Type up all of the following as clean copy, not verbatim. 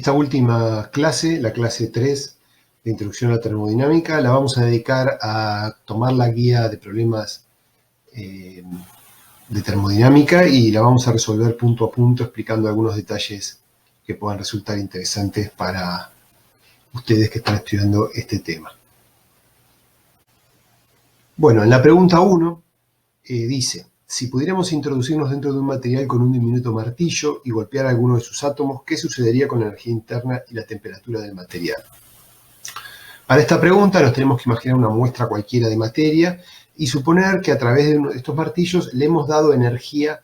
Esta última clase, la clase 3 de Introducción a la Termodinámica, la vamos a dedicar a tomar la guía de problemas de termodinámica y la vamos a resolver punto a punto explicando algunos detalles que puedan resultar interesantes para ustedes que están estudiando este tema. Bueno, en la pregunta 1 dice: si pudiéramos introducirnos dentro de un material con un diminuto martillo y golpear alguno de sus átomos, ¿qué sucedería con la energía interna y la temperatura del material? Para esta pregunta nos tenemos que imaginar una muestra cualquiera de materia y suponer que a través de uno de estos martillos le hemos dado energía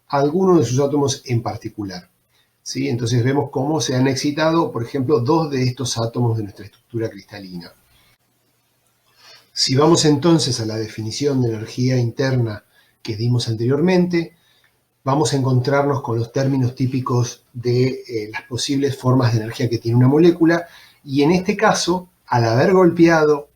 a alguno de sus átomos en particular. ¿Sí? Entonces vemos cómo se han excitado, por ejemplo, dos de estos átomos de nuestra estructura cristalina. Si vamos entonces a la definición de energía interna que dimos anteriormente, vamos a encontrarnos con los términos típicos de las posibles formas de energía que tiene una molécula, y en este caso, al haber golpeado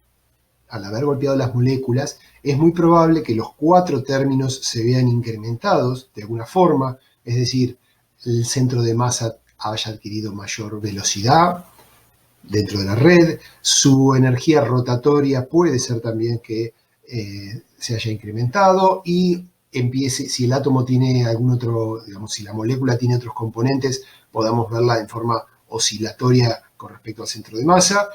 las moléculas, es muy probable que los cuatro términos se vean incrementados de alguna forma, es decir, el centro de masa haya adquirido mayor velocidad dentro de la red, su energía rotatoria puede ser también que se haya incrementado y empiece, si el átomo tiene algún otro, digamos, si la molécula tiene otros componentes, podamos verla en forma oscilatoria con respecto al centro de masa,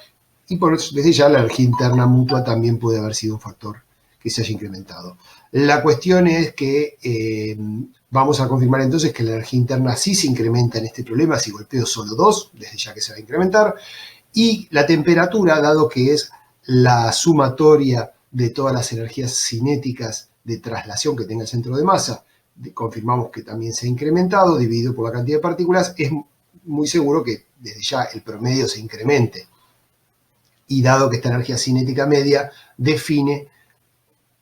y por eso, desde ya, la energía interna mutua también puede haber sido un factor que se haya incrementado. La cuestión es que vamos a confirmar entonces que la energía interna sí se incrementa en este problema, si golpeo solo 2, desde ya que se va a incrementar, y la temperatura, dado que es la sumatoria de todas las energías cinéticas de traslación que tenga el centro de masa, confirmamos que también se ha incrementado, dividido por la cantidad de partículas, es muy seguro que desde ya el promedio se incremente. Y dado que esta energía cinética media define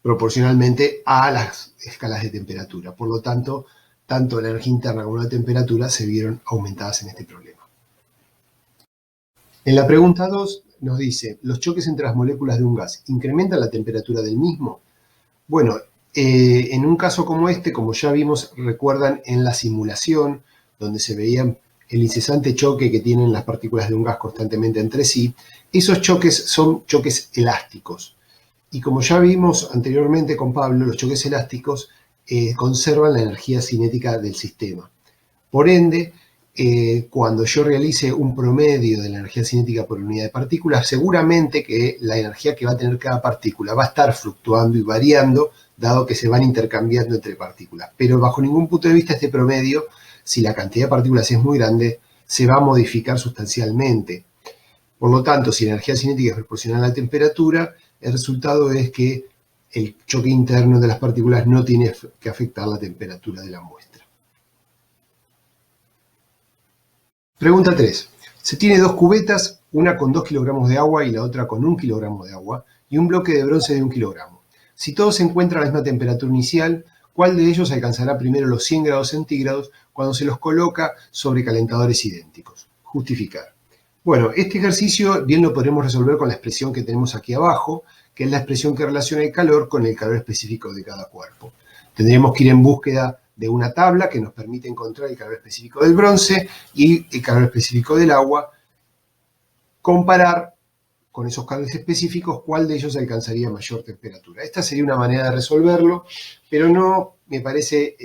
proporcionalmente a las escalas de temperatura. Por lo tanto, tanto la energía interna como la temperatura se vieron aumentadas en este problema. En la pregunta 2 nos dice: ¿los choques entre las moléculas de un gas incrementan la temperatura del mismo? Bueno, en un caso como este, como ya vimos, recuerdan en la simulación, donde se veía el incesante choque que tienen las partículas de un gas constantemente entre sí, esos choques son choques elásticos. Y como ya vimos anteriormente con Pablo, los choques elásticos conservan la energía cinética del sistema. Por ende, cuando yo realice un promedio de la energía cinética por unidad de partículas, seguramente que la energía que va a tener cada partícula va a estar fluctuando y variando, dado que se van intercambiando entre partículas. Pero bajo ningún punto de vista este promedio, si la cantidad de partículas es muy grande, se va a modificar sustancialmente. Por lo tanto, si la energía cinética es proporcional a la temperatura, el resultado es que el choque interno de las partículas no tiene que afectar la temperatura de la muestra. Pregunta 3. Se tiene dos cubetas, una con 2 kilogramos de agua y la otra con 1 kilogramo de agua, y un bloque de bronce de 1 kilogramo. Si todos se encuentran a la misma temperatura inicial, ¿cuál de ellos alcanzará primero los 100 grados centígrados cuando se los coloca sobre calentadores idénticos? Justificar. Bueno, este ejercicio bien lo podremos resolver con la expresión que tenemos aquí abajo, que es la expresión que relaciona el calor con el calor específico de cada cuerpo. Tendremos que ir en búsqueda de una tabla que nos permite encontrar el calor específico del bronce y el calor específico del agua, comparar con esos calores específicos cuál de ellos alcanzaría mayor temperatura. Esta sería una manera de resolverlo, pero no me parece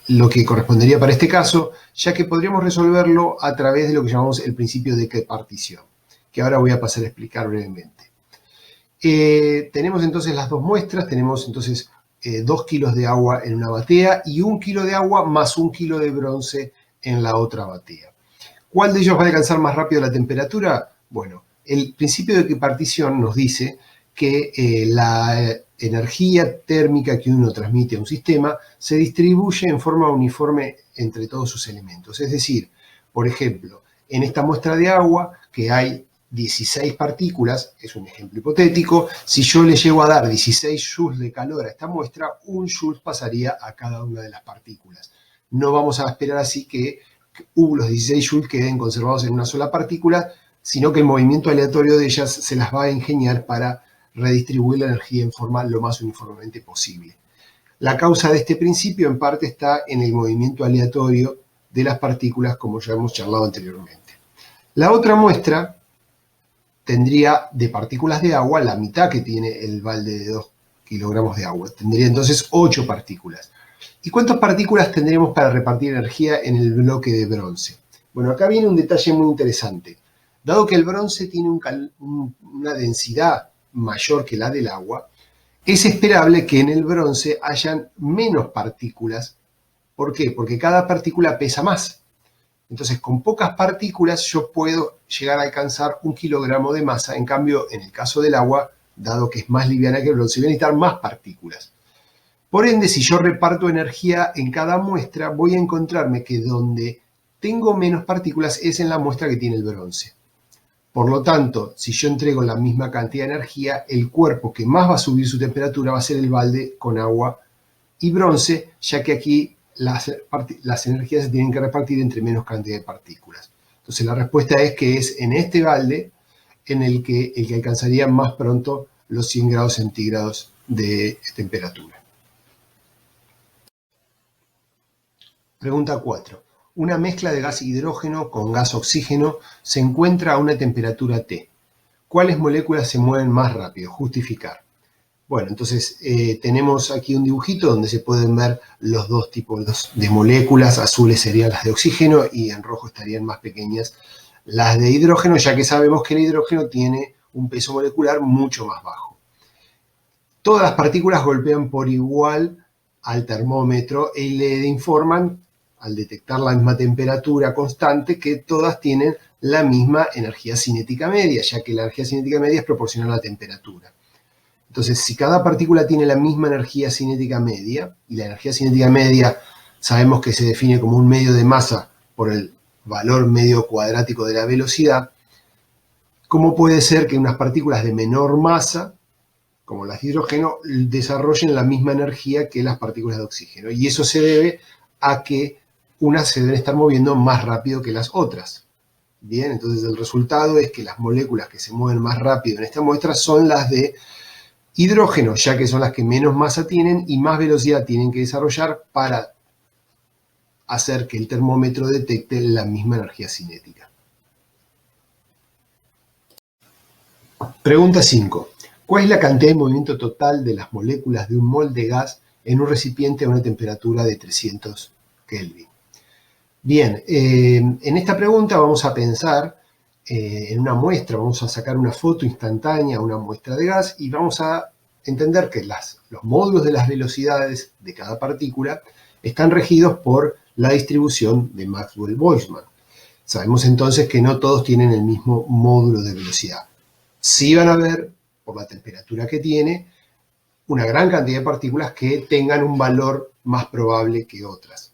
lo que correspondería para este caso, ya que podríamos resolverlo a través de lo que llamamos el principio de equipartición, que ahora voy a pasar a explicar brevemente. Tenemos entonces las dos muestras, tenemos entonces 2 kilos de agua en una batea y 1 kilo de agua más 1 kilo de bronce en la otra batea. ¿Cuál de ellos va a alcanzar más rápido la temperatura? Bueno, el principio de equipartición nos dice que la energía térmica que uno transmite a un sistema se distribuye en forma uniforme entre todos sus elementos. Es decir, por ejemplo, en esta muestra de agua, que hay 16 partículas, es un ejemplo hipotético, si yo le llego a dar 16 joules de calor a esta muestra, 1 joule pasaría a cada una de las partículas. No vamos a esperar así que los 16 joules queden conservados en una sola partícula, sino que el movimiento aleatorio de ellas se las va a ingeniar para redistribuir la energía en forma lo más uniformemente posible. La causa de este principio en parte está en el movimiento aleatorio de las partículas, como ya hemos charlado anteriormente. La otra muestra tendría de partículas de agua la mitad que tiene el balde de 2 kilogramos de agua. Tendría entonces 8 partículas. ¿Y cuántas partículas tendremos para repartir energía en el bloque de bronce? Bueno, acá viene un detalle muy interesante. Dado que el bronce tiene una densidad mayor que la del agua, es esperable que en el bronce hayan menos partículas. ¿Por qué? Porque cada partícula pesa más. Entonces, con pocas partículas yo puedo llegar a alcanzar 1 kilogramo de masa. En cambio, en el caso del agua, dado que es más liviana que el bronce, voy a necesitar más partículas. Por ende, si yo reparto energía en cada muestra, voy a encontrarme que donde tengo menos partículas es en la muestra que tiene el bronce. Por lo tanto, si yo entrego la misma cantidad de energía, el cuerpo que más va a subir su temperatura va a ser el balde con agua y bronce, ya que aquí las energías se tienen que repartir entre menos cantidad de partículas. Entonces la respuesta es que es en este balde en el que alcanzaría más pronto los 100 grados centígrados de temperatura. Pregunta 4. Una mezcla de gas hidrógeno con gas oxígeno se encuentra a una temperatura T. ¿Cuáles moléculas se mueven más rápido? Justificar. Bueno, entonces tenemos aquí un dibujito donde se pueden ver los dos tipos de moléculas. Azules serían las de oxígeno y en rojo estarían más pequeñas las de hidrógeno, ya que sabemos que el hidrógeno tiene un peso molecular mucho más bajo. Todas las partículas golpean por igual al termómetro y le informan, al detectar la misma temperatura constante, que todas tienen la misma energía cinética media, ya que la energía cinética media es proporcional a la temperatura. Entonces, si cada partícula tiene la misma energía cinética media, y la energía cinética media sabemos que se define como un medio de masa por el valor medio cuadrático de la velocidad, ¿cómo puede ser que unas partículas de menor masa, como las de hidrógeno, desarrollen la misma energía que las partículas de oxígeno? Y eso se debe a que unas se deben estar moviendo más rápido que las otras. Bien, entonces el resultado es que las moléculas que se mueven más rápido en esta muestra son las de hidrógeno, ya que son las que menos masa tienen y más velocidad tienen que desarrollar para hacer que el termómetro detecte la misma energía cinética. Pregunta 5. ¿Cuál es la cantidad de movimiento total de las moléculas de un mol de gas en un recipiente a una temperatura de 300 Kelvin? Bien, en esta pregunta vamos a pensar en una muestra, vamos a sacar una foto instantánea, una muestra de gas, y vamos a entender que los módulos de las velocidades de cada partícula están regidos por la distribución de Maxwell-Boltzmann. Sabemos entonces que no todos tienen el mismo módulo de velocidad. Sí van a haber, por la temperatura que tiene, una gran cantidad de partículas que tengan un valor más probable que otras.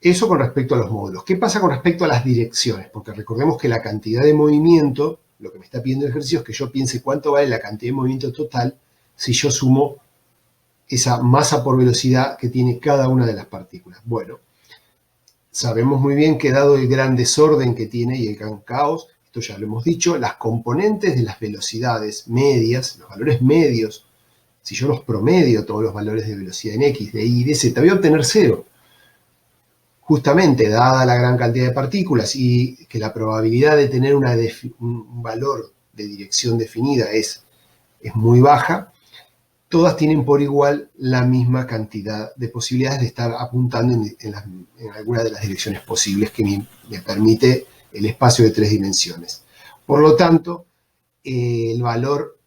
Eso con respecto a los módulos. ¿Qué pasa con respecto a las direcciones? Porque recordemos que la cantidad de movimiento, lo que me está pidiendo el ejercicio es que yo piense cuánto vale la cantidad de movimiento total si yo sumo esa masa por velocidad que tiene cada una de las partículas. Bueno, sabemos muy bien que dado el gran desorden que tiene y el gran caos, esto ya lo hemos dicho, las componentes de las velocidades medias, los valores medios, si yo los promedio todos los valores de velocidad en X, de Y y de Z, voy a obtener 0. Justamente, dada la gran cantidad de partículas y que la probabilidad de tener un valor de dirección definida es muy baja, todas tienen por igual la misma cantidad de posibilidades de estar apuntando en alguna de las direcciones posibles que me permite el espacio de 3 dimensiones. Por lo tanto, el valor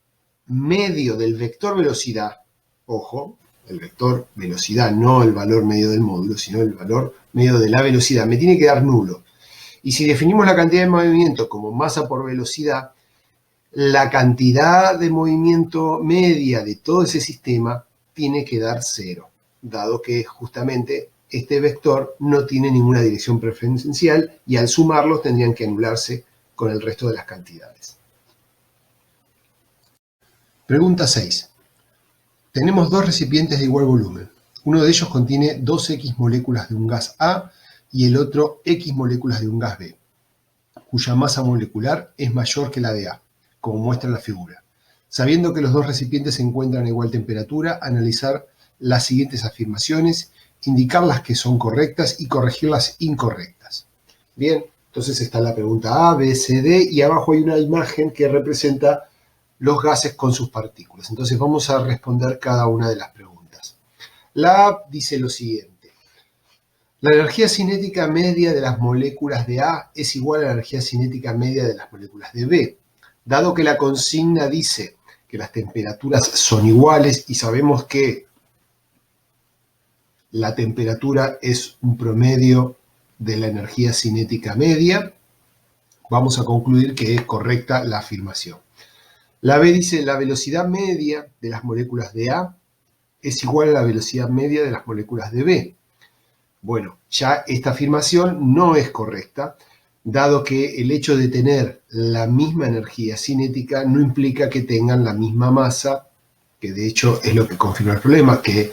medio del vector velocidad, ojo, el vector velocidad, no el valor medio del módulo, sino el valor medio de la velocidad, me tiene que dar nulo. Y si definimos la cantidad de movimiento como masa por velocidad, la cantidad de movimiento media de todo ese sistema tiene que dar 0, dado que justamente este vector no tiene ninguna dirección preferencial y al sumarlos tendrían que anularse con el resto de las cantidades. Pregunta 6. Tenemos dos recipientes de igual volumen. Uno de ellos contiene 2X moléculas de un gas A y el otro X moléculas de un gas B, cuya masa molecular es mayor que la de A, como muestra la figura. Sabiendo que los dos recipientes se encuentran a igual temperatura, analizar las siguientes afirmaciones indicar las que son correctas y corregir las incorrectas. Bien, entonces está la pregunta A, B, C, D y abajo hay una imagen que representa los gases con sus partículas. Entonces vamos a responder cada una de las preguntas. La A dice lo siguiente. La energía cinética media de las moléculas de A es igual a la energía cinética media de las moléculas de B. Dado que la consigna dice que las temperaturas son iguales y sabemos que la temperatura es un promedio de la energía cinética media, vamos a concluir que es correcta la afirmación. La B dice la velocidad media de las moléculas de A es igual a la velocidad media de las moléculas de B. Bueno, ya esta afirmación no es correcta, dado que el hecho de tener la misma energía cinética no implica que tengan la misma masa, que de hecho es lo que confirma el problema, que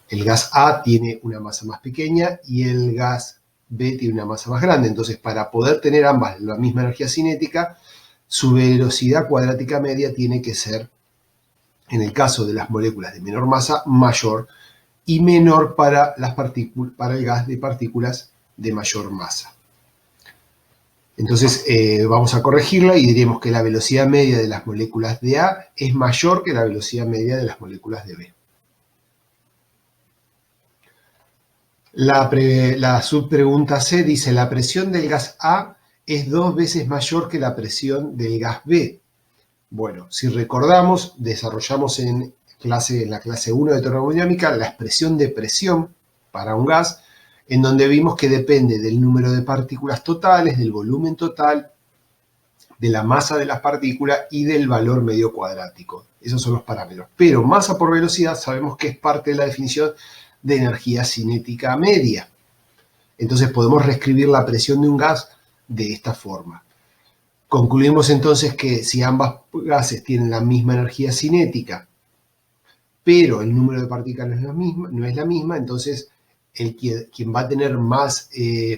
el gas A tiene una masa más pequeña y el gas B tiene una masa más grande. Entonces, para poder tener ambas la misma energía cinética, su velocidad cuadrática media tiene que ser, en el caso de las moléculas de menor masa, mayor y menor para el gas de partículas de mayor masa. Entonces vamos a corregirla y diremos que la velocidad media de las moléculas de A es mayor que la velocidad media de las moléculas de B. La subpregunta C dice, la presión del gas A es 2 veces mayor que la presión del gas B. Bueno, si recordamos, desarrollamos en la clase 1 de termodinámica la expresión de presión para un gas, en donde vimos que depende del número de partículas totales, del volumen total, de la masa de las partículas y del valor medio cuadrático. Esos son los parámetros. Pero masa por velocidad sabemos que es parte de la definición de energía cinética media. Entonces podemos reescribir la presión de un gas de esta forma. Concluimos entonces que si ambos gases tienen la misma energía cinética, pero el número de partículas no es la misma, entonces quien va a tener más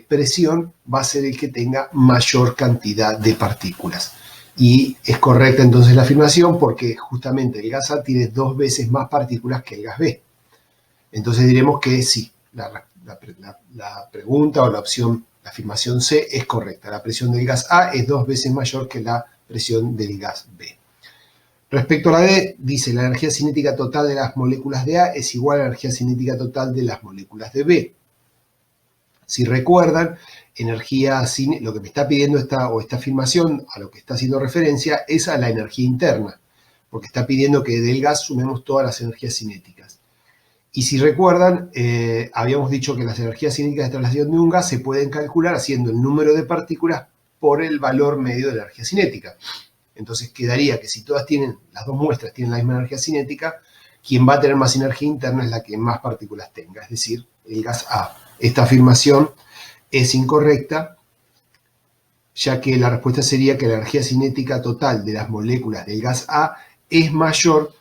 presión va a ser el que tenga mayor cantidad de partículas. Y es correcta entonces la afirmación porque justamente el gas A tiene 2 veces más partículas que el gas B. Entonces diremos que sí, la pregunta o la opción, la afirmación C es correcta. La presión del gas A es 2 veces mayor que la presión del gas B. Respecto a la D, dice la energía cinética total de las moléculas de A es igual a la energía cinética total de las moléculas de B. Si recuerdan, lo que me está pidiendo esta afirmación, a lo que está haciendo referencia, es a la energía interna, porque está pidiendo que del gas sumemos todas las energías cinéticas. Y si recuerdan, habíamos dicho que las energías cinéticas de traslación de un gas se pueden calcular haciendo el número de partículas por el valor medio de la energía cinética. Entonces quedaría que si las dos muestras tienen la misma energía cinética, quien va a tener más energía interna es la que más partículas tenga, es decir, el gas A. Esta afirmación es incorrecta, ya que la respuesta sería que la energía cinética total de las moléculas del gas A es mayor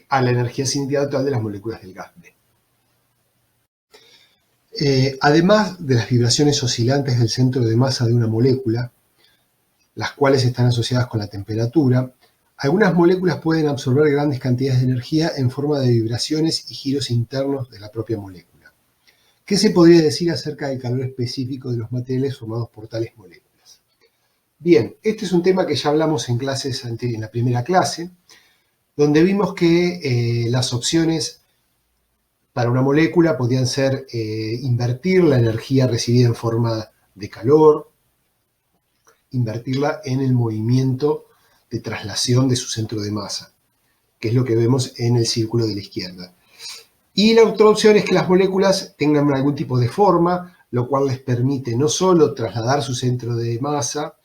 a la energía cinética total de las moléculas del gas B. Además de las vibraciones oscilantes del centro de masa de una molécula, las cuales están asociadas con la temperatura, algunas moléculas pueden absorber grandes cantidades de energía en forma de vibraciones y giros internos de la propia molécula. ¿Qué se podría decir acerca del calor específico de los materiales formados por tales moléculas? Bien, este es un tema que ya hablamos en la primera clase, donde vimos que las opciones para una molécula podían ser invertir la energía recibida en forma de calor, invertirla en el movimiento de traslación de su centro de masa, que es lo que vemos en el círculo de la izquierda. Y la otra opción es que las moléculas tengan algún tipo de forma, lo cual les permite no solo trasladar su centro de masa,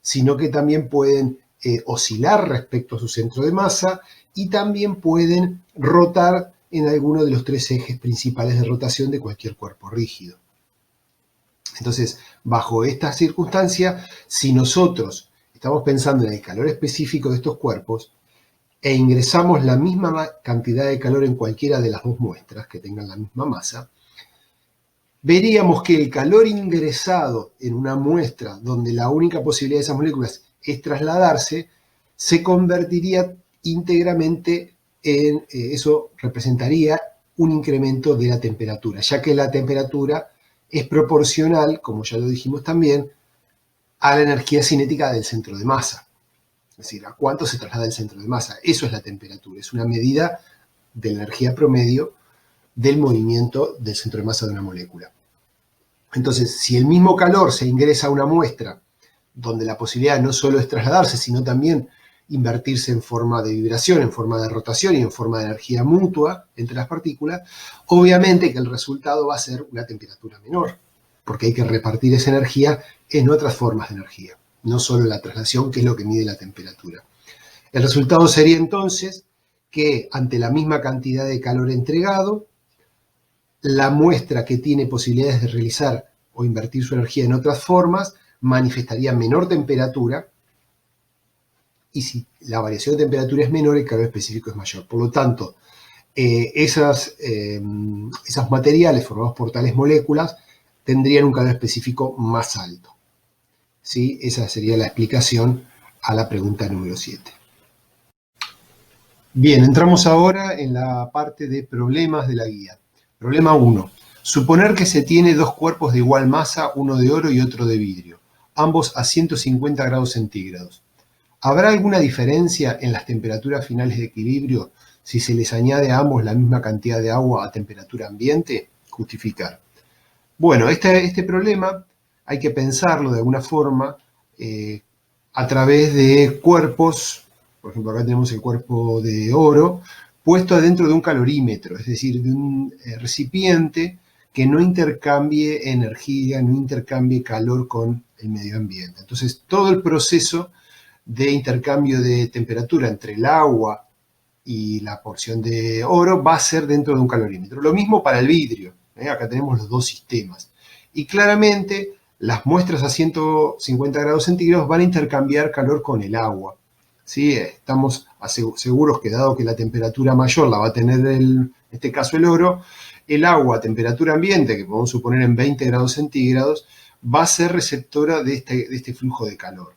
sino que también pueden oscilar respecto a su centro de masa y también pueden rotar en alguno de los 3 ejes principales de rotación de cualquier cuerpo rígido. Entonces, bajo esta circunstancia, si nosotros estamos pensando en el calor específico de estos cuerpos e ingresamos la misma cantidad de calor en cualquiera de las dos muestras que tengan la misma masa, veríamos que el calor ingresado en una muestra donde la única posibilidad de esas moléculas es trasladarse, se convertiría íntegramente eso representaría un incremento de la temperatura, ya que la temperatura es proporcional, como ya lo dijimos también, a la energía cinética del centro de masa. Es decir, a cuánto se traslada el centro de masa. Eso es la temperatura, es una medida de la energía promedio del movimiento del centro de masa de una molécula. Entonces, si el mismo calor se ingresa a una muestra, donde la posibilidad no solo es trasladarse, sino también invertirse en forma de vibración, en forma de rotación y en forma de energía mutua entre las partículas, obviamente que el resultado va a ser una temperatura menor, porque hay que repartir esa energía en otras formas de energía, no solo la traslación, que es lo que mide la temperatura. El resultado sería entonces que ante la misma cantidad de calor entregado, la muestra que tiene posibilidades de realizar o invertir su energía en otras formas manifestaría menor temperatura, y si la variación de temperatura es menor, el calor específico es mayor. Por lo tanto, esos materiales formados por tales moléculas tendrían un calor específico más alto. ¿Sí? Esa sería la explicación a la pregunta número 7. Bien, entramos ahora en la parte de problemas de la guía. Problema 1. Suponer que se tiene dos cuerpos de igual masa, uno de oro y otro de vidrio, ambos a 150 grados centígrados. ¿Habrá alguna diferencia en las temperaturas finales de equilibrio si se les añade a ambos la misma cantidad de agua a temperatura ambiente? Justificar. Bueno, este problema hay que pensarlo de alguna forma a través de cuerpos. Por ejemplo, acá tenemos el cuerpo de oro puesto dentro de un calorímetro, es decir, de un recipiente que no intercambie energía, no intercambie calor con el medio ambiente. Entonces, todo el proceso de intercambio de temperatura entre el agua y la porción de oro va a ser dentro de un calorímetro. Lo mismo para el vidrio. Acá tenemos los dos sistemas. Y claramente las muestras a 150 grados centígrados van a intercambiar calor con el agua. ¿Sí? Estamos seguros que dado que la temperatura mayor la va a tener, en este caso el oro, el agua a temperatura ambiente, que podemos suponer en 20 grados centígrados, va a ser receptora de este flujo de calor.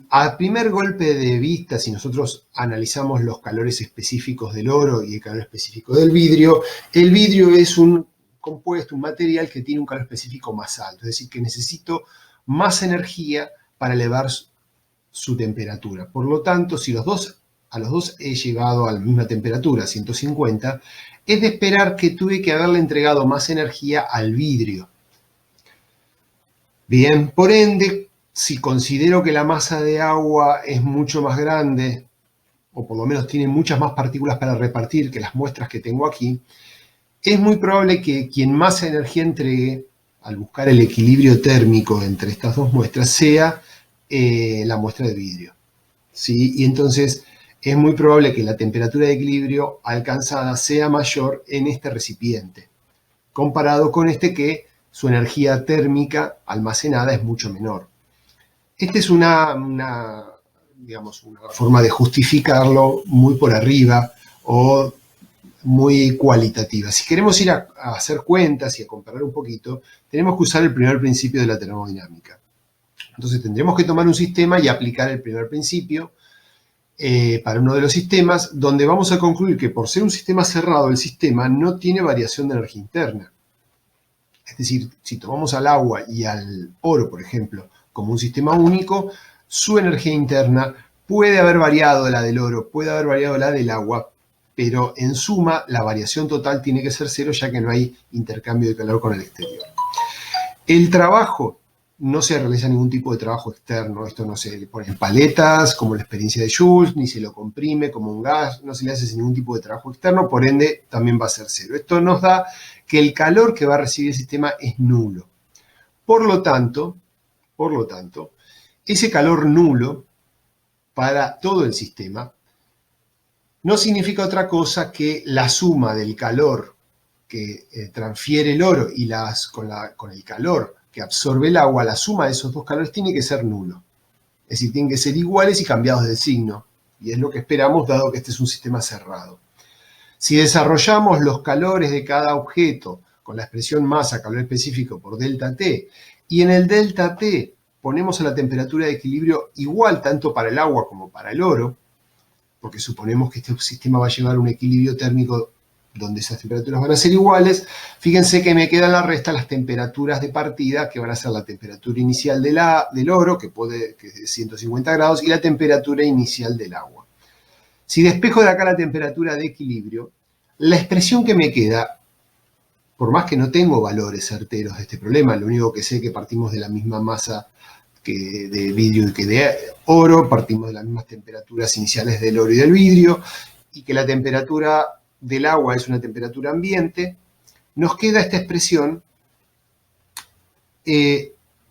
A primer golpe de vista, si nosotros analizamos los calores específicos del oro y el calor específico del vidrio, el vidrio es un compuesto, un material que tiene un calor específico más alto, es decir, que necesito más energía para elevar su temperatura. Por lo tanto, si a los dos he llegado a la misma temperatura, 150, es de esperar que tuve que haberle entregado más energía al vidrio. Bien, por ende, si considero que la masa de agua es mucho más grande, o por lo menos tiene muchas más partículas para repartir que las muestras que tengo aquí, es muy probable que quien más energía entregue, al buscar el equilibrio térmico entre estas dos muestras, sea la muestra de vidrio. ¿Sí? Y entonces es muy probable que la temperatura de equilibrio alcanzada sea mayor en este recipiente, comparado con este que su energía térmica almacenada es mucho menor. Esta es una forma de justificarlo muy por arriba o muy cualitativa. Si queremos ir a hacer cuentas y a comparar un poquito, tenemos que usar el primer principio de la termodinámica. Entonces tendremos que tomar un sistema y aplicar el primer principio para uno de los sistemas, donde vamos a concluir que por ser un sistema cerrado, el sistema no tiene variación de energía interna. Es decir, si tomamos al agua y al oro, por ejemplo, como un sistema único, su energía interna puede haber variado la del oro, puede haber variado la del agua, pero en suma la variación total tiene que ser cero, ya que no hay intercambio de calor con el exterior. El trabajo, no se realiza ningún tipo de trabajo externo, esto no se le pone en paletas, como la experiencia de Joule, ni se lo comprime como un gas, no se le hace ningún tipo de trabajo externo, por ende también va a ser cero. Esto nos da que el calor que va a recibir el sistema es nulo. Por lo tanto, ese calor nulo para todo el sistema no significa otra cosa que la suma del calor que transfiere el oro y con el calor que absorbe el agua, la suma de esos dos calores tiene que ser nulo. Es decir, tienen que ser iguales y cambiados de signo. Y es lo que esperamos, dado que este es un sistema cerrado. Si desarrollamos los calores de cada objeto con la expresión masa, calor específico por delta T, y en el delta T ponemos a la temperatura de equilibrio igual tanto para el agua como para el oro, porque suponemos que este sistema va a llevar a un equilibrio térmico donde esas temperaturas van a ser iguales. Fíjense que me quedan en la resta las temperaturas de partida, que van a ser la temperatura inicial del oro, que es 150 grados, y la temperatura inicial del agua. Si despejo de acá la temperatura de equilibrio, la expresión que me queda, por más que no tengo valores certeros de este problema, lo único que sé es que partimos de la misma masa de vidrio y que de oro, partimos de las mismas temperaturas iniciales del oro y del vidrio, y que la temperatura del agua es una temperatura ambiente, nos queda esta expresión,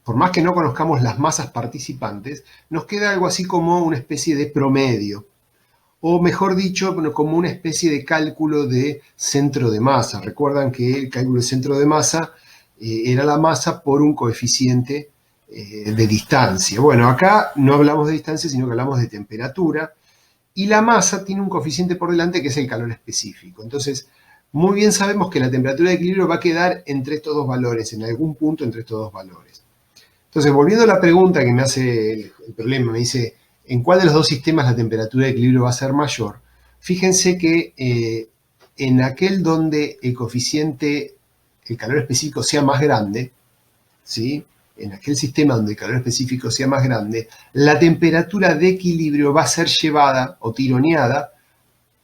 por más que no conozcamos las masas participantes, nos queda algo así como una especie de promedio, o mejor dicho, como una especie de cálculo de centro de masa. Recuerdan que el cálculo de centro de masa era la masa por un coeficiente de distancia. Bueno, acá no hablamos de distancia, sino que hablamos de temperatura, y la masa tiene un coeficiente por delante que es el calor específico. Entonces, muy bien sabemos que la temperatura de equilibrio va a quedar entre estos dos valores, en algún punto entre estos dos valores. Entonces, volviendo a la pregunta que me hace el problema, me dice, ¿en cuál de los dos sistemas la temperatura de equilibrio va a ser mayor? Fíjense que en aquel donde el coeficiente, el calor específico sea más grande, ¿sí? En aquel sistema donde el calor específico sea más grande, la temperatura de equilibrio va a ser llevada o tironeada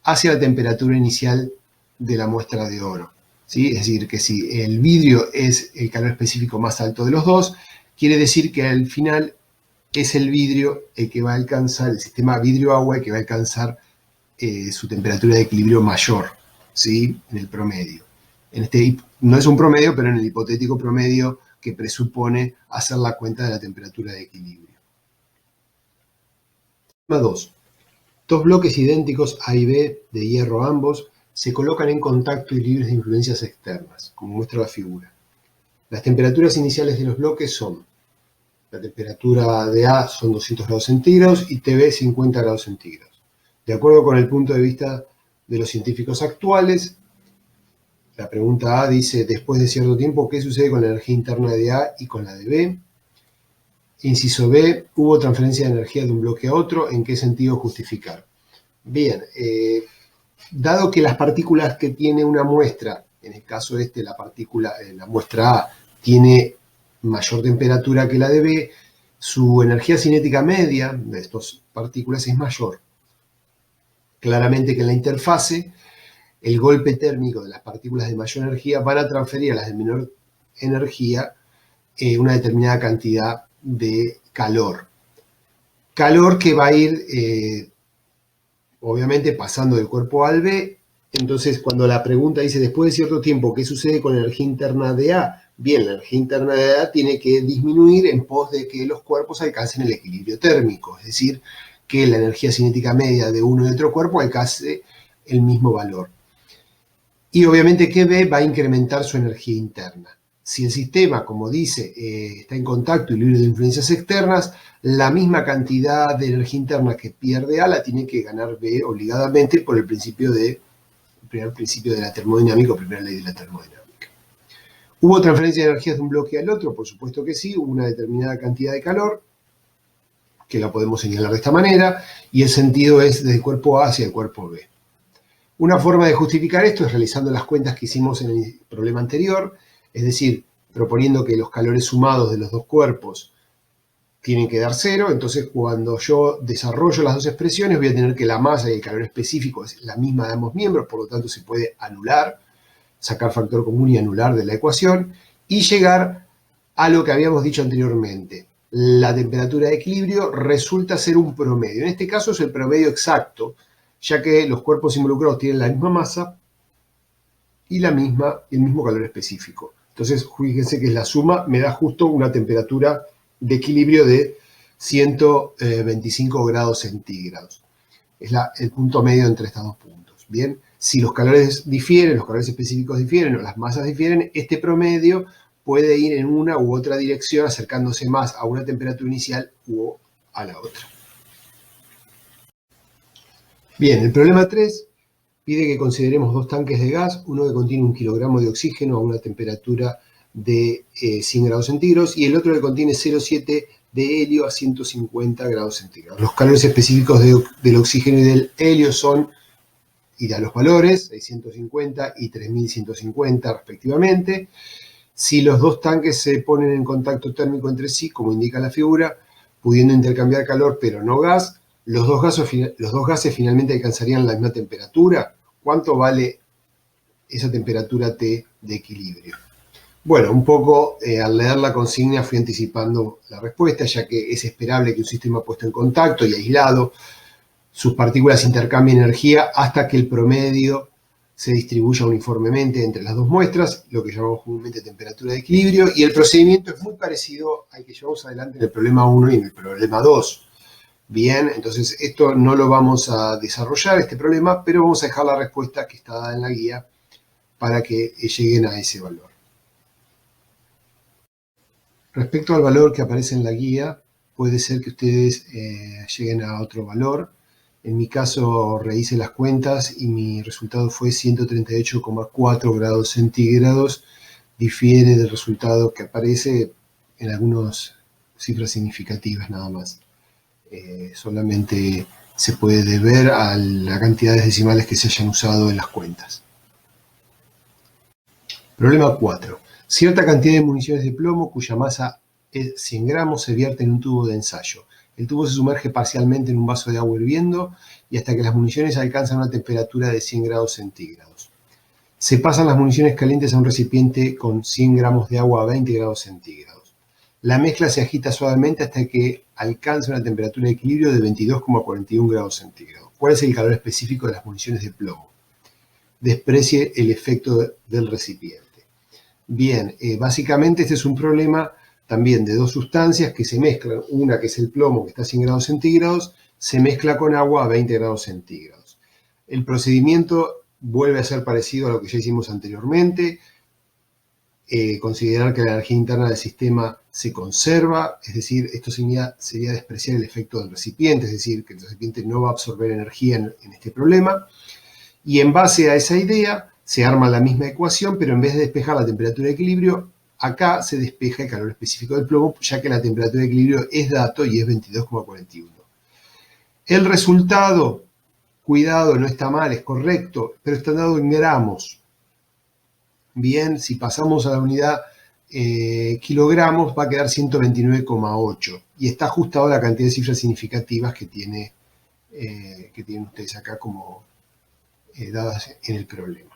hacia la temperatura inicial de la muestra de oro, ¿sí? Es decir, que si el vidrio es el calor específico más alto de los dos, quiere decir que al final es el vidrio el que va a alcanzar, el sistema vidrio-agua, el que va a alcanzar su temperatura de equilibrio mayor, ¿sí? En el promedio. No es un promedio, pero en el hipotético promedio que presupone hacer la cuenta de la temperatura de equilibrio. Tema 2. Dos bloques idénticos A y B de hierro ambos se colocan en contacto y libres de influencias externas, como muestra la figura. Las temperaturas iniciales de los bloques son: la temperatura de A son 200 grados centígrados y TB 50 grados centígrados. De acuerdo con el punto de vista de los científicos actuales, la pregunta A dice, después de cierto tiempo, ¿qué sucede con la energía interna de A y con la de B? Inciso B, ¿hubo transferencia de energía de un bloque a otro? ¿En qué sentido justificar? Bien, dado que las partículas que tiene una muestra, en el caso este, la muestra A, tiene mayor temperatura que la de B, su energía cinética media de estas partículas es mayor. Claramente que en la interfase, el golpe térmico de las partículas de mayor energía van a transferir a las de menor energía una determinada cantidad de calor. Calor que va a ir, obviamente, pasando del cuerpo A al B. Entonces, cuando la pregunta dice, después de cierto tiempo, ¿qué sucede con la energía interna de A? Bien, la energía interna de A tiene que disminuir en pos de que los cuerpos alcancen el equilibrio térmico, es decir, que la energía cinética media de uno y otro cuerpo alcance el mismo valor. Y obviamente que B va a incrementar su energía interna. Si el sistema, como dice, está en contacto y libre de influencias externas, la misma cantidad de energía interna que pierde A la tiene que ganar B obligadamente por el primer principio de la termodinámica o primera ley de la termodinámica. ¿Hubo transferencia de energías de un bloque al otro? Por supuesto que sí, hubo una determinada cantidad de calor, que la podemos señalar de esta manera, y el sentido es desde el cuerpo A hacia el cuerpo B. Una forma de justificar esto es realizando las cuentas que hicimos en el problema anterior, es decir, proponiendo que los calores sumados de los dos cuerpos tienen que dar 0, entonces cuando yo desarrollo las dos expresiones voy a tener que la masa y el calor específico es la misma de ambos miembros, por lo tanto se puede anular, sacar factor común y anular de la ecuación, y llegar a lo que habíamos dicho anteriormente. La temperatura de equilibrio resulta ser un promedio. En este caso es el promedio exacto, ya que los cuerpos involucrados tienen la misma masa y el mismo calor específico. Entonces, fíjense que la suma me da justo una temperatura de equilibrio de 125 grados centígrados. Es el punto medio entre estos dos puntos. Bien, si los calores difieren, los calores específicos difieren o las masas difieren, este promedio puede ir en una u otra dirección, acercándose más a una temperatura inicial u a la otra. Bien, el problema 3 pide que consideremos dos tanques de gas, uno que contiene 1 kilogramo de oxígeno a una temperatura de 100 grados centígrados y el otro que contiene 0,7 de helio a 150 grados centígrados. Los calores específicos del oxígeno y del helio son, y da los valores, 650 y 3150 respectivamente. Si los dos tanques se ponen en contacto térmico entre sí, como indica la figura, pudiendo intercambiar calor pero no gas, los dos gases finalmente alcanzarían la misma temperatura. ¿Cuánto vale esa temperatura T de equilibrio? Bueno, un poco al leer la consigna fui anticipando la respuesta, ya que es esperable que un sistema puesto en contacto y aislado, sus partículas intercambien energía hasta que el promedio se distribuya uniformemente entre las dos muestras, lo que llamamos comúnmente temperatura de equilibrio, y el procedimiento es muy parecido al que llevamos adelante en el problema 1 y en el problema 2. Bien, entonces esto no lo vamos a desarrollar, este problema, pero vamos a dejar la respuesta que está dada en la guía para que lleguen a ese valor. Respecto al valor que aparece en la guía, puede ser que ustedes lleguen a otro valor. En mi caso rehice las cuentas y mi resultado fue 138,4 grados centígrados. Difiere del resultado que aparece en algunas cifras significativas nada más. Solamente se puede deber a la cantidad de decimales que se hayan usado en las cuentas. Problema 4. Cierta cantidad de municiones de plomo cuya masa es 100 gramos se vierte en un tubo de ensayo. El tubo se sumerge parcialmente en un vaso de agua hirviendo y hasta que las municiones alcanzan una temperatura de 100 grados centígrados. Se pasan las municiones calientes a un recipiente con 100 gramos de agua a 20 grados centígrados. La mezcla se agita suavemente hasta que alcanza una temperatura de equilibrio de 22,41 grados centígrados. ¿Cuál es el calor específico de las municiones de plomo? Desprecie el efecto del recipiente. Bien, básicamente este es un problema también de dos sustancias que se mezclan. Una que es el plomo, que está a 100 grados centígrados, se mezcla con agua a 20 grados centígrados. El procedimiento vuelve a ser parecido a lo que ya hicimos anteriormente. Considerar que la energía interna del sistema se conserva, es decir, esto sería despreciar el efecto del recipiente, es decir, que el recipiente no va a absorber energía en este problema. Y en base a esa idea se arma la misma ecuación, pero en vez de despejar la temperatura de equilibrio, acá se despeja el calor específico del plomo, ya que la temperatura de equilibrio es dato y es 22,41. El resultado, cuidado, no está mal, es correcto, pero está dado en gramos. Bien, si pasamos a la unidad kilogramos, va a quedar 129,8 y está ajustado a la cantidad de cifras significativas que tienen ustedes acá como dadas en el problema.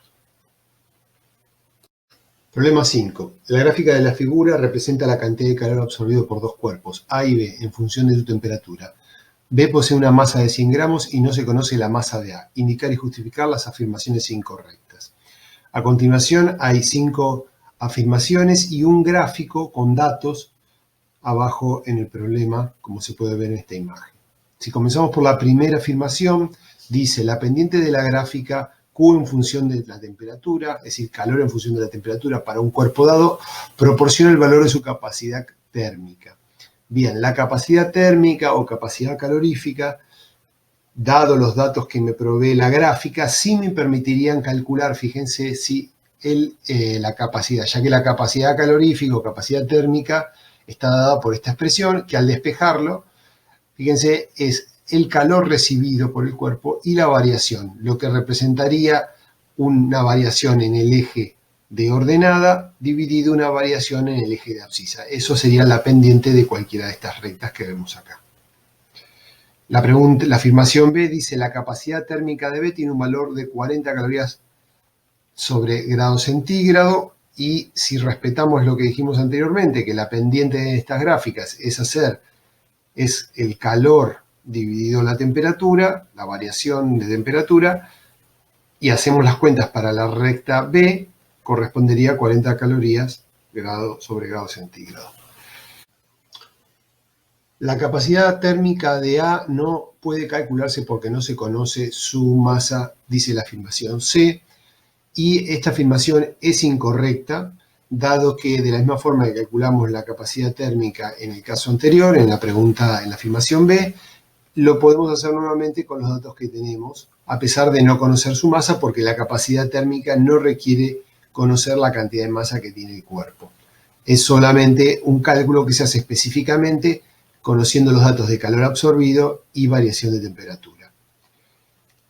Problema 5. La gráfica de la figura representa la cantidad de calor absorbido por dos cuerpos, A y B, en función de su temperatura. B posee una masa de 100 gramos y no se conoce la masa de A. Indicar y justificar las afirmaciones incorrectas. A continuación hay 5 afirmaciones y un gráfico con datos abajo en el problema, como se puede ver en esta imagen. Si comenzamos por la primera afirmación, dice la pendiente de la gráfica Q en función de la temperatura, es decir, calor en función de la temperatura para un cuerpo dado, proporciona el valor de su capacidad térmica. Bien, la capacidad térmica o capacidad calorífica, dado los datos que me provee la gráfica, sí me permitirían calcular, fíjense, si la capacidad, ya que la capacidad calorífica o capacidad térmica está dada por esta expresión, que al despejarlo, fíjense, es el calor recibido por el cuerpo y la variación, lo que representaría una variación en el eje de ordenada dividido una variación en el eje de abscisa. Eso sería la pendiente de cualquiera de estas rectas que vemos acá. La afirmación B dice la capacidad térmica de B tiene un valor de 40 calorías sobre grado centígrado y si respetamos lo que dijimos anteriormente, que la pendiente de estas gráficas es el calor dividido la temperatura, la variación de temperatura, y hacemos las cuentas para la recta B, correspondería a 40 calorías sobre grado centígrado. La capacidad térmica de A no puede calcularse porque no se conoce su masa, dice la afirmación C, y esta afirmación es incorrecta, dado que de la misma forma que calculamos la capacidad térmica en el caso anterior, en la pregunta, en la afirmación B, lo podemos hacer nuevamente con los datos que tenemos, a pesar de no conocer su masa, porque la capacidad térmica no requiere conocer la cantidad de masa que tiene el cuerpo. Es solamente un cálculo que se hace específicamente conociendo los datos de calor absorbido y variación de temperatura.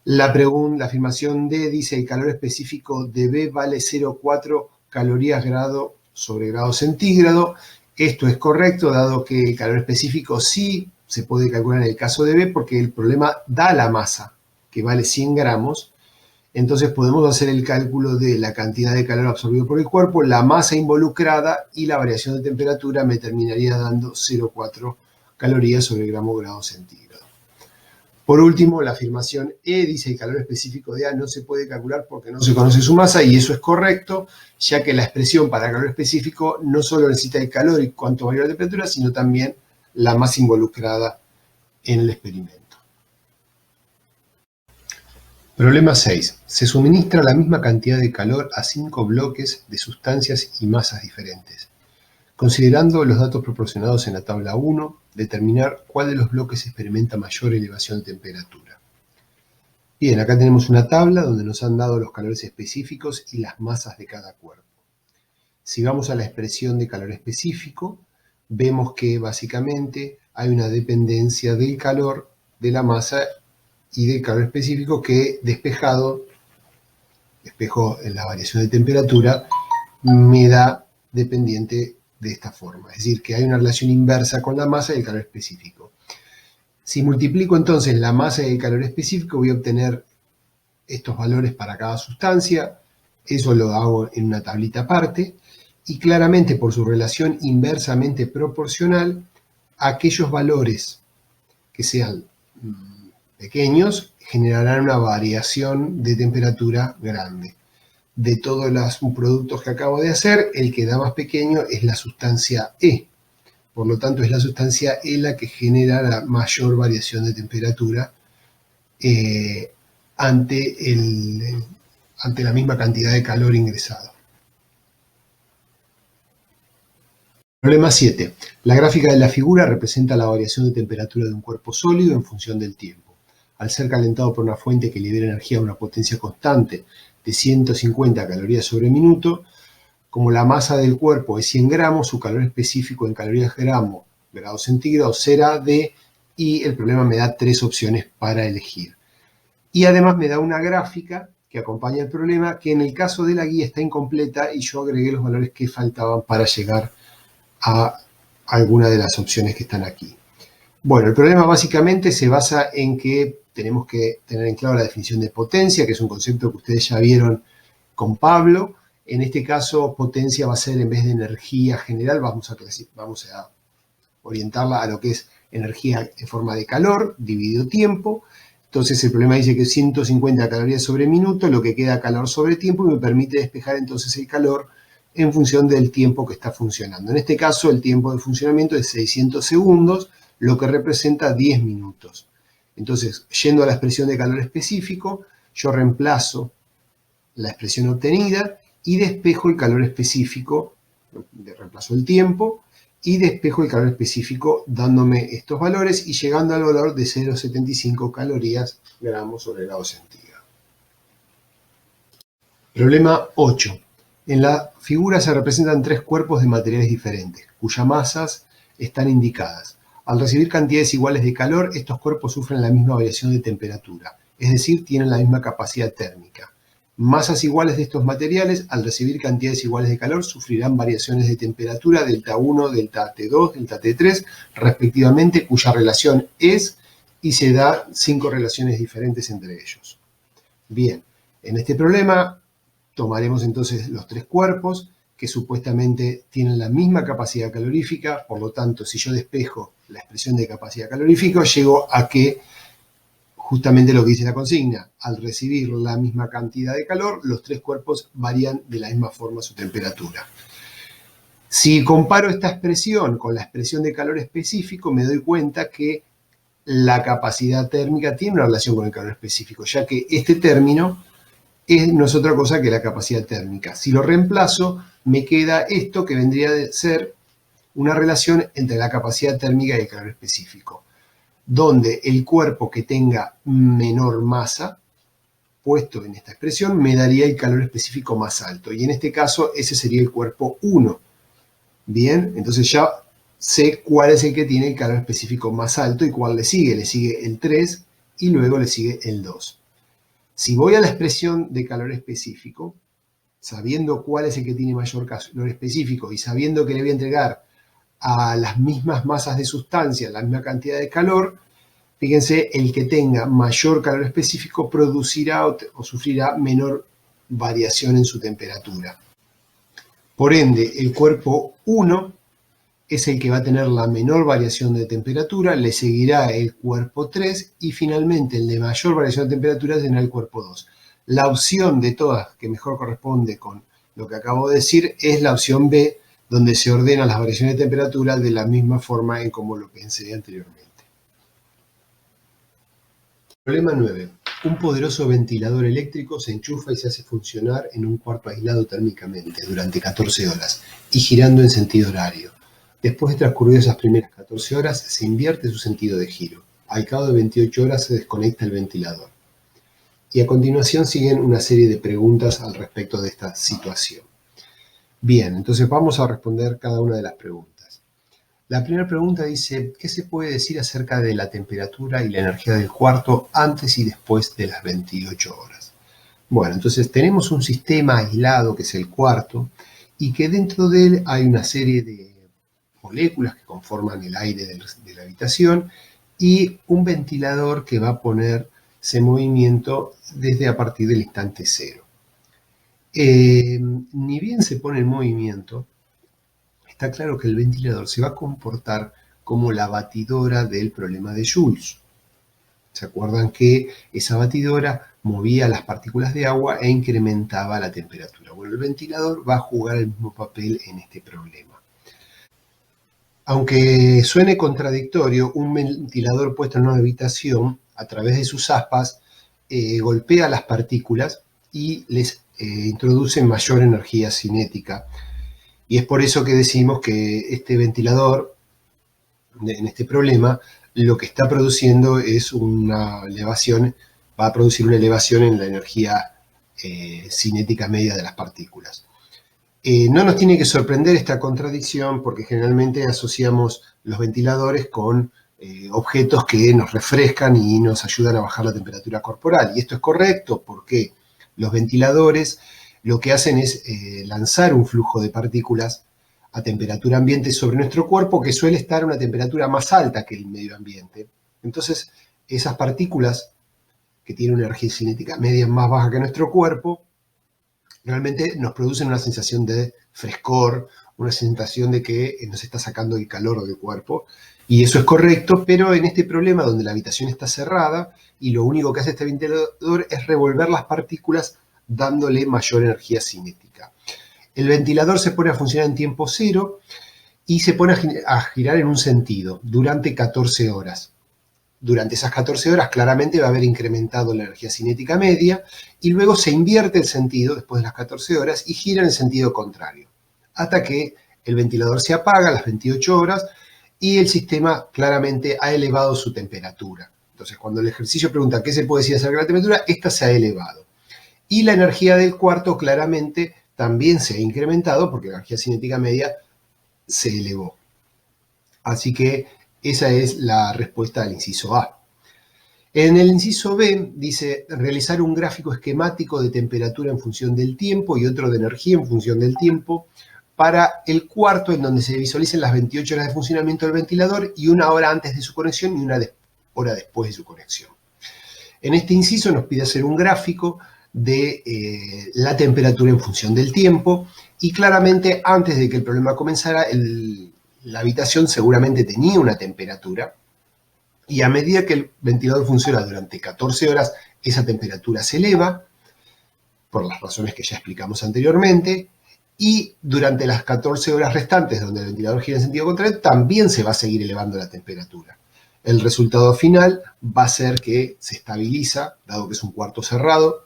La afirmación D dice el calor específico de B vale 0,4 calorías grado sobre grado centígrado. Esto es correcto, dado que el calor específico sí se puede calcular en el caso de B, porque el problema da la masa, que vale 100 gramos. Entonces podemos hacer el cálculo de la cantidad de calor absorbido por el cuerpo, la masa involucrada y la variación de temperatura me terminaría dando 0,4 calorías sobre grado centígrado. Por último, la afirmación E dice el calor específico de A no se puede calcular porque no se conoce su masa, y eso es correcto, ya que la expresión para calor específico no solo necesita el calor y cuánto varía la temperatura, sino también la masa involucrada en el experimento. Problema 6. Se suministra la misma cantidad de calor a 5 bloques de sustancias y masas diferentes. Considerando los datos proporcionados en la tabla 1, determinar cuál de los bloques experimenta mayor elevación de temperatura. Bien, acá tenemos una tabla donde nos han dado los calores específicos y las masas de cada cuerpo. Si vamos a la expresión de calor específico, vemos que básicamente hay una dependencia del calor, de la masa y del calor específico que despejo en la variación de temperatura, me da dependiente de esta forma. Es decir, que hay una relación inversa con la masa y el calor específico. Si multiplico entonces la masa y el calor específico, voy a obtener estos valores para cada sustancia. Eso lo hago en una tablita aparte. Y claramente, por su relación inversamente proporcional, aquellos valores que sean pequeños generarán una variación de temperatura grande. De todos los productos que acabo de hacer, el que da más pequeño es la sustancia E. Por lo tanto, es la sustancia E la que genera la mayor variación de temperatura ante la misma cantidad de calor ingresado. Problema 7. La gráfica de la figura representa la variación de temperatura de un cuerpo sólido en función del tiempo. Al ser calentado por una fuente que libera energía a una potencia constante de 150 calorías sobre minuto, como la masa del cuerpo es 100 gramos, su calor específico en calorías grado centígrado será D, y el problema me da 3 opciones para elegir. Y además me da una gráfica que acompaña el problema, que en el caso de la guía está incompleta y yo agregué los valores que faltaban para llegar a alguna de las opciones que están aquí. Bueno, el problema básicamente se basa en que tenemos que tener en claro la definición de potencia, que es un concepto que ustedes ya vieron con Pablo. En este caso, potencia va a ser, en vez de energía general, vamos a orientarla a lo que es energía en forma de calor dividido tiempo. Entonces el problema dice que 150 calorías sobre minuto, lo que queda calor sobre tiempo, y me permite despejar entonces el calor en función del tiempo que está funcionando. En este caso, el tiempo de funcionamiento es 600 segundos, lo que representa 10 minutos. Entonces, yendo a la expresión de calor específico, yo reemplazo la expresión obtenida y despejo el calor específico, reemplazo el tiempo y despejo el calor específico dándome estos valores y llegando al valor de 0,75 calorías gramos sobre grado centígrado. Problema 8. En la figura se representan 3 cuerpos de materiales diferentes, cuyas masas están indicadas. Al recibir cantidades iguales de calor, estos cuerpos sufren la misma variación de temperatura, es decir, tienen la misma capacidad térmica. Masas iguales de estos materiales, al recibir cantidades iguales de calor, sufrirán variaciones de temperatura delta 1, delta T2, delta T3, respectivamente, cuya relación es, y se da 5 relaciones diferentes entre ellos. Bien, en este problema tomaremos entonces los 3 cuerpos que supuestamente tienen la misma capacidad calorífica, por lo tanto, si yo despejo la expresión de capacidad calorífica, llego a que justamente lo que dice la consigna, al recibir la misma cantidad de calor, los 3 cuerpos varían de la misma forma su temperatura. Si comparo esta expresión con la expresión de calor específico, me doy cuenta que la capacidad térmica tiene una relación con el calor específico, ya que este término no es otra cosa que la capacidad térmica. Si lo reemplazo, me queda esto que vendría a ser una relación entre la capacidad térmica y el calor específico, donde el cuerpo que tenga menor masa, puesto en esta expresión, me daría el calor específico más alto. Y en este caso, ese sería el cuerpo 1. Bien, entonces ya sé cuál es el que tiene el calor específico más alto y cuál le sigue. Le sigue el 3 y luego le sigue el 2. Si voy a la expresión de calor específico, sabiendo cuál es el que tiene mayor calor específico y sabiendo que le voy a entregar a las mismas masas de sustancia la misma cantidad de calor, fíjense, el que tenga mayor calor específico producirá o sufrirá menor variación en su temperatura. Por ende, el cuerpo 1 es el que va a tener la menor variación de temperatura, le seguirá el cuerpo 3 y finalmente el de mayor variación de temperatura tendrá el cuerpo 2. La opción de todas que mejor corresponde con lo que acabo de decir es la opción B, donde se ordenan las variaciones de temperatura de la misma forma en como lo pensé anteriormente. Problema 9. Un poderoso ventilador eléctrico se enchufa y se hace funcionar en un cuarto aislado térmicamente durante 14 horas y girando en sentido horario. Después de transcurrido esas primeras 14 horas, se invierte su sentido de giro. Al cabo de 28 horas se desconecta el ventilador. Y a continuación siguen una serie de preguntas al respecto de esta situación. Bien, entonces vamos a responder cada una de las preguntas. La primera pregunta dice, ¿qué se puede decir acerca de la temperatura y la energía del cuarto antes y después de las 28 horas? Bueno, entonces tenemos un sistema aislado que es el cuarto y que dentro de él hay una serie de moléculas que conforman el aire de la habitación y un ventilador que va a ponerse en movimiento desde a partir del instante cero. Ni bien se pone en movimiento, está claro que el ventilador se va a comportar como la batidora del problema de Joule. ¿Se acuerdan que esa batidora movía las partículas de agua e incrementaba la temperatura? Bueno, el ventilador va a jugar el mismo papel en este problema. Aunque suene contradictorio, un ventilador puesto en una habitación, a través de sus aspas, golpea las partículas y les introduce mayor energía cinética. Y es por eso que decimos que este ventilador, en este problema, lo que está produciendo es una elevación, va a producir una elevación en la energía cinética media de las partículas. No nos tiene que sorprender esta contradicción porque generalmente asociamos los ventiladores con objetos que nos refrescan y nos ayudan a bajar la temperatura corporal. Y esto es correcto porque los ventiladores lo que hacen es lanzar un flujo de partículas a temperatura ambiente sobre nuestro cuerpo que suele estar a una temperatura más alta que el medio ambiente. Entonces, esas partículas que tienen una energía cinética media más baja que nuestro cuerpo, realmente nos producen una sensación de frescor, una sensación de que nos está sacando el calor del cuerpo. Y eso es correcto, pero en este problema donde la habitación está cerrada y lo único que hace este ventilador es revolver las partículas dándole mayor energía cinética. El ventilador se pone a funcionar en tiempo cero y se pone a girar en un sentido durante 14 horas. Durante esas 14 horas claramente va a haber incrementado la energía cinética media y luego se invierte el sentido después de las 14 horas y gira en el sentido contrario, hasta que el ventilador se apaga a las 28 horas y el sistema claramente ha elevado su temperatura. Entonces, cuando el ejercicio pregunta qué se puede decir acerca de la temperatura, esta se ha elevado. Y la energía del cuarto claramente también se ha incrementado porque la energía cinética media se elevó. Así que esa es la respuesta al inciso A. En el inciso B dice realizar un gráfico esquemático de temperatura en función del tiempo y otro de energía en función del tiempo para el cuarto en donde se visualicen las 28 horas de funcionamiento del ventilador y una hora antes de su conexión y una hora después de su conexión. En este inciso nos pide hacer un gráfico de la temperatura en función del tiempo y claramente antes de que el problema comenzara la habitación seguramente tenía una temperatura y a medida que el ventilador funciona durante 14 horas, esa temperatura se eleva, por las razones que ya explicamos anteriormente, y durante las 14 horas restantes, donde el ventilador gira en sentido contrario, también se va a seguir elevando la temperatura. El resultado final va a ser que se estabiliza, dado que es un cuarto cerrado,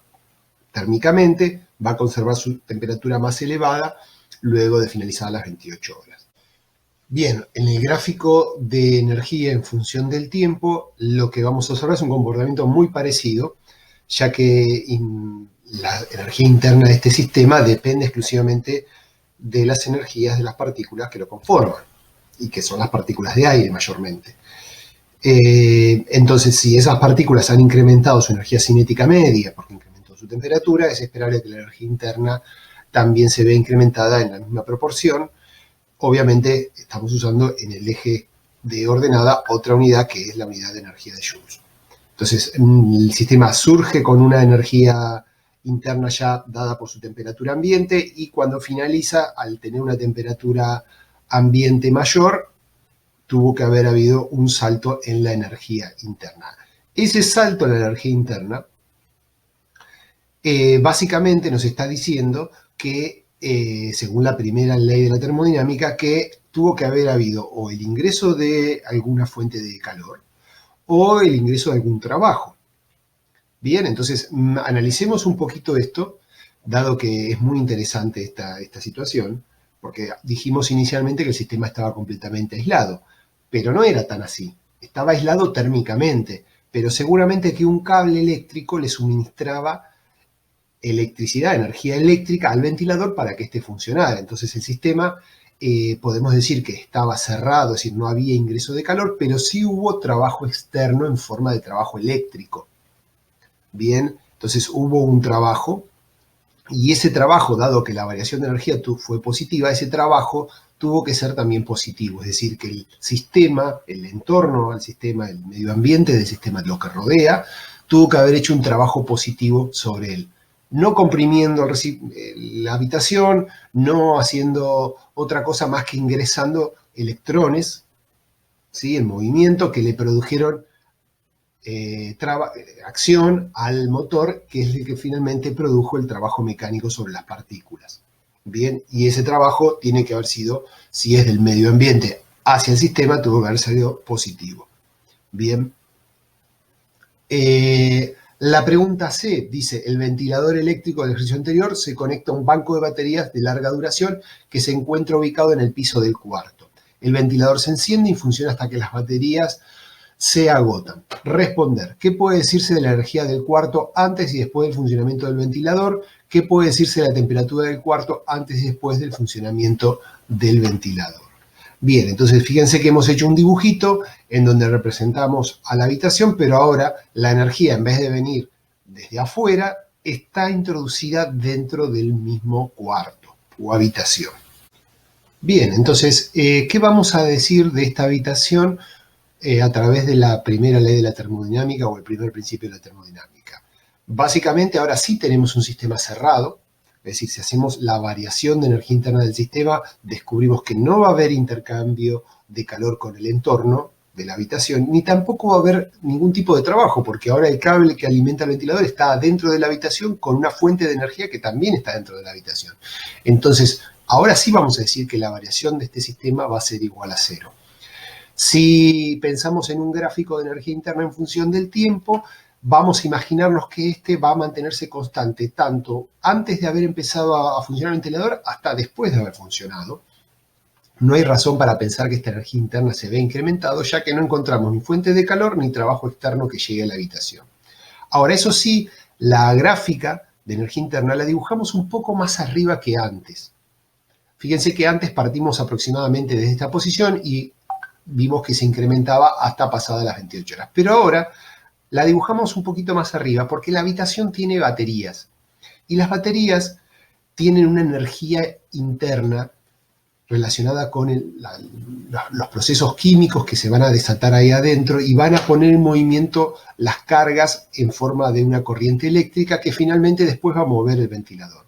térmicamente, va a conservar su temperatura más elevada luego de finalizar las 28 horas. Bien, en el gráfico de energía en función del tiempo, lo que vamos a observar es un comportamiento muy parecido, ya que la energía interna de este sistema depende exclusivamente de las energías de las partículas que lo conforman. y que son las partículas de aire mayormente. Entonces, si esas partículas han incrementado su energía cinética media porque incrementó su temperatura, es esperable que la energía interna también se vea incrementada en la misma proporción. Obviamente estamos usando en el eje de ordenada otra unidad que es la unidad de energía de Joule. Entonces, el sistema surge con una energía interna ya dada por su temperatura ambiente y cuando finaliza, al tener una temperatura ambiente mayor, tuvo que haber habido un salto en la energía interna. Ese salto en la energía interna básicamente nos está diciendo que, según la primera ley de la termodinámica, que tuvo que haber habido o el ingreso de alguna fuente de calor o el ingreso de algún trabajo. Bien, entonces analicemos un poquito esto, dado que es muy interesante esta situación, porque dijimos inicialmente que el sistema estaba completamente aislado, pero no era tan así. Estaba aislado térmicamente, pero seguramente que un cable eléctrico le suministraba electricidad, energía eléctrica al ventilador para que éste funcionara. Entonces el sistema, podemos decir que estaba cerrado, es decir, no había ingreso de calor, pero sí hubo trabajo externo en forma de trabajo eléctrico. Bien, entonces hubo un trabajo y ese trabajo, dado que la variación de energía fue positiva, ese trabajo tuvo que ser también positivo, es decir, que el sistema, el entorno al sistema, el medio ambiente del sistema, lo que rodea, tuvo que haber hecho un trabajo positivo sobre él. No comprimiendo la habitación, no haciendo otra cosa más que ingresando electrones, ¿sí?, en movimiento que le produjeron acción al motor, que es el que finalmente produjo el trabajo mecánico sobre las partículas. Bien, y ese trabajo tiene que haber sido, si es del medio ambiente hacia el sistema, tuvo que haber sido positivo. Bien. La pregunta C dice, el ventilador eléctrico del ejercicio anterior se conecta a un banco de baterías de larga duración que se encuentra ubicado en el piso del cuarto. El ventilador se enciende y funciona hasta que las baterías se agotan. Responder. ¿Qué puede decirse de la energía del cuarto antes y después del funcionamiento del ventilador? ¿Qué puede decirse de la temperatura del cuarto antes y después del funcionamiento del ventilador? Bien, entonces fíjense que hemos hecho un dibujito en donde representamos a la habitación, pero ahora la energía, en vez de venir desde afuera, está introducida dentro del mismo cuarto o habitación. Bien, entonces, ¿qué vamos a decir de esta habitación a través de la primera ley de la termodinámica o el primer principio de la termodinámica? Básicamente ahora sí tenemos un sistema cerrado, es decir, si hacemos la variación de energía interna del sistema, descubrimos que no va a haber intercambio de calor con el entorno de la habitación, ni tampoco va a haber ningún tipo de trabajo, porque ahora el cable que alimenta el ventilador está dentro de la habitación con una fuente de energía que también está dentro de la habitación. Entonces, ahora sí vamos a decir que la variación de este sistema va a ser igual a cero. Si pensamos en un gráfico de energía interna en función del tiempo, vamos a imaginarnos que este va a mantenerse constante tanto antes de haber empezado a funcionar el ventilador hasta después de haber funcionado. No hay razón para pensar que esta energía interna se vea incrementado, ya que no encontramos ni fuente de calor ni trabajo externo que llegue a la habitación. Ahora, eso sí, la gráfica de energía interna la dibujamos un poco más arriba que antes. Fíjense que antes partimos aproximadamente desde esta posición y vimos que se incrementaba hasta pasadas las 28 horas. Pero ahora la dibujamos un poquito más arriba porque la habitación tiene baterías. Y las baterías tienen una energía interna relacionada con los procesos químicos que se van a desatar ahí adentro y van a poner en movimiento las cargas en forma de una corriente eléctrica que finalmente después va a mover el ventilador.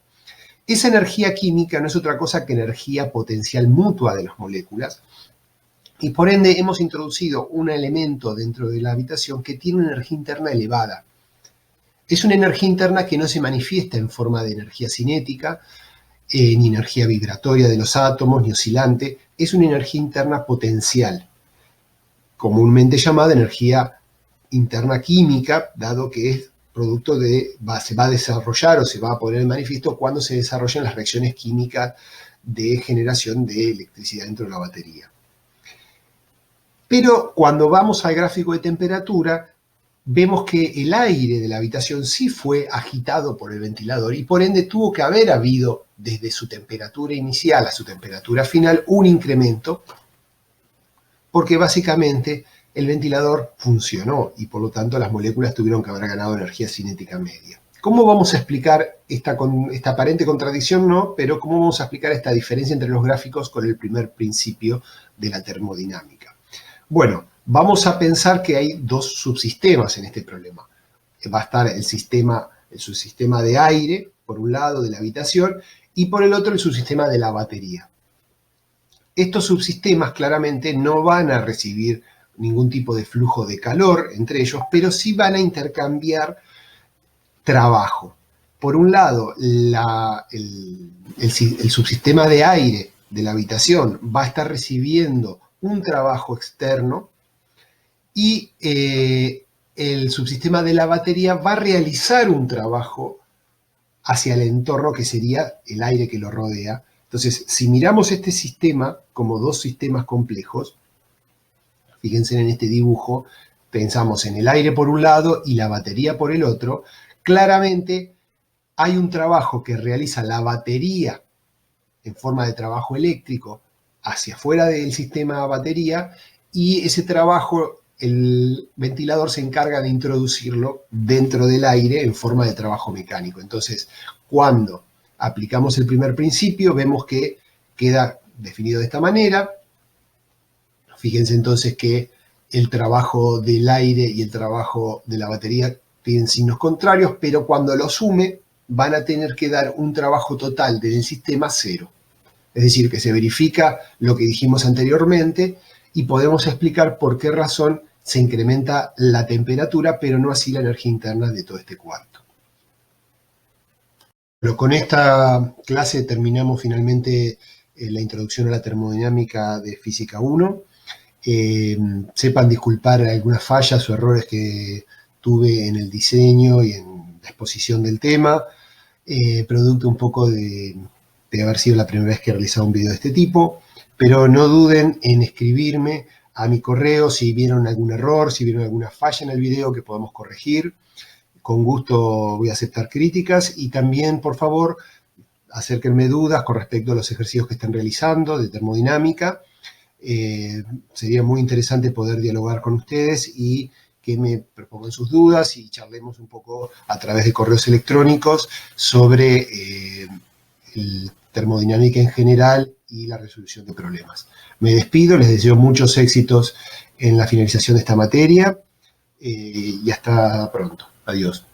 Esa energía química no es otra cosa que energía potencial mutua de las moléculas y por ende hemos introducido un elemento dentro de la habitación que tiene una energía interna elevada. Es una energía interna que no se manifiesta en forma de energía cinética, ni energía vibratoria de los átomos, ni oscilante, es una energía interna potencial, comúnmente llamada energía interna química, dado que es producto se va a desarrollar o se va a poner en manifiesto cuando se desarrollan las reacciones químicas de generación de electricidad dentro de la batería. Pero cuando vamos al gráfico de temperatura, vemos que el aire de la habitación sí fue agitado por el ventilador y por ende tuvo que haber habido desde su temperatura inicial a su temperatura final un incremento porque básicamente el ventilador funcionó y por lo tanto las moléculas tuvieron que haber ganado energía cinética media. ¿Cómo vamos a explicar esta aparente contradicción? No, pero ¿cómo vamos a explicar esta diferencia entre los gráficos con el primer principio de la termodinámica? Bueno, vamos a pensar que hay dos subsistemas en este problema. Va a estar el subsistema de aire, por un lado, de la habitación, y por el otro el subsistema de la batería. Estos subsistemas claramente no van a recibir ningún tipo de flujo de calor entre ellos, pero sí van a intercambiar trabajo. Por un lado, el subsistema de aire de la habitación va a estar recibiendo un trabajo externo y el subsistema de la batería va a realizar un trabajo hacia el entorno que sería el aire que lo rodea. Entonces, si miramos este sistema como dos sistemas complejos, fíjense en este dibujo, pensamos en el aire por un lado y la batería por el otro, claramente hay un trabajo que realiza la batería en forma de trabajo eléctrico hacia afuera del sistema batería y ese trabajo el ventilador se encarga de introducirlo dentro del aire en forma de trabajo mecánico. Entonces, cuando aplicamos el primer principio, vemos que queda definido de esta manera. Fíjense entonces que el trabajo del aire y el trabajo de la batería tienen signos contrarios, pero cuando los sume van a tener que dar un trabajo total del sistema cero. Es decir, que se verifica lo que dijimos anteriormente y podemos explicar por qué razón se incrementa la temperatura, pero no así la energía interna de todo este cuarto. Bueno, con esta clase terminamos finalmente la introducción a la termodinámica de Física 1. Sepan disculpar algunas fallas o errores que tuve en el diseño y en la exposición del tema, producto un poco de haber sido la primera vez que he realizado un video de este tipo, pero no duden en escribirme a mi correo si vieron algún error, si vieron alguna falla en el video que podemos corregir. Con gusto voy a aceptar críticas y también, por favor, acérquenme dudas con respecto a los ejercicios que están realizando de termodinámica. Sería muy interesante poder dialogar con ustedes y que me propongan sus dudas y charlemos un poco a través de correos electrónicos sobre termodinámica en general y la resolución de problemas. Me despido, les deseo muchos éxitos en la finalización de esta materia y hasta pronto. Adiós.